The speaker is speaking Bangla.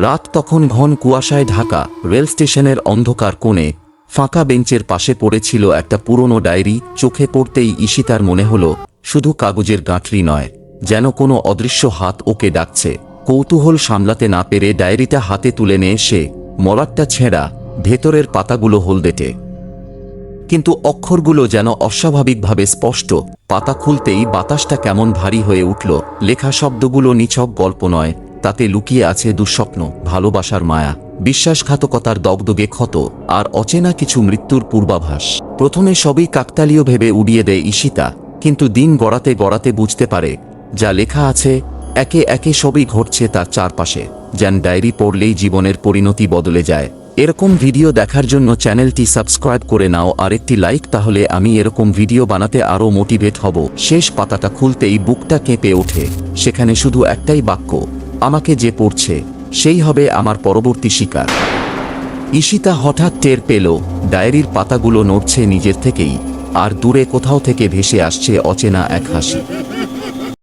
রাত তখন ঘন কুয়াশায় ঢাকা। রেল স্টেশনের অন্ধকার কোণে ফাঁকা বেঞ্চের পাশে পড়েছিল একটা পুরনো ডায়েরি। চোখে পড়তেই ঈশিতার মনে হলো শুধু কাগজের গাঁটরি নয়, যেন কোনো অদৃশ্য হাত ওকে ডাকছে। কৌতূহল সামলাতে না পেরে ডায়েরিটা হাতে তুলে নিয়ে সে মলাটটা ছেঁড়া, ভেতরের পাতাগুলো হলদেটে, কিন্তু অক্ষরগুলো যেন অস্বাভাবিকভাবে স্পষ্ট। পাতা খুলতেই বাতাসটা কেমন ভারী হয়ে উঠল। লেখা শব্দগুলো নিছক গল্প নয়, তাতে লুকিয়ে আছে দুঃস্বপ্ন, ভালোবাসার মায়া, বিশ্বাসঘাতকতার দগদগে ক্ষত, আর অচেনা কিছু মৃত্যুর পূর্বাভাস। প্রথমে সবই কাকতালীয় ভেবে উড়িয়ে দেয় ঈশিতা, কিন্তু দিন গড়াতে গড়াতে বুঝতে পারে যা লেখা আছে একে একে সবই ঘটছে তার চারপাশে। যেন ডায়েরি পড়লেই জীবনের পরিণতি বদলে যায়। এরকম ভিডিও দেখার জন্য চ্যানেলটি সাবস্ক্রাইব করে নাও আর একটি লাইক, তাহলে আমি এরকম ভিডিও বানাতে আরও মোটিভেট হব। শেষ পাতাটা খুলতেই বুকটা কেঁপে ওঠে। সেখানে শুধু একটাই বাক্য, আমাকে যে পড়ছে সেই হবে আমার পরবর্তী শিকার। ঈশিতা হঠাৎ টের পেল ডায়েরির পাতাগুলো নড়ছে নিজের থেকেই, আর দূরে কোথাও থেকে ভেসে আসছে অচেনা এক হাসি।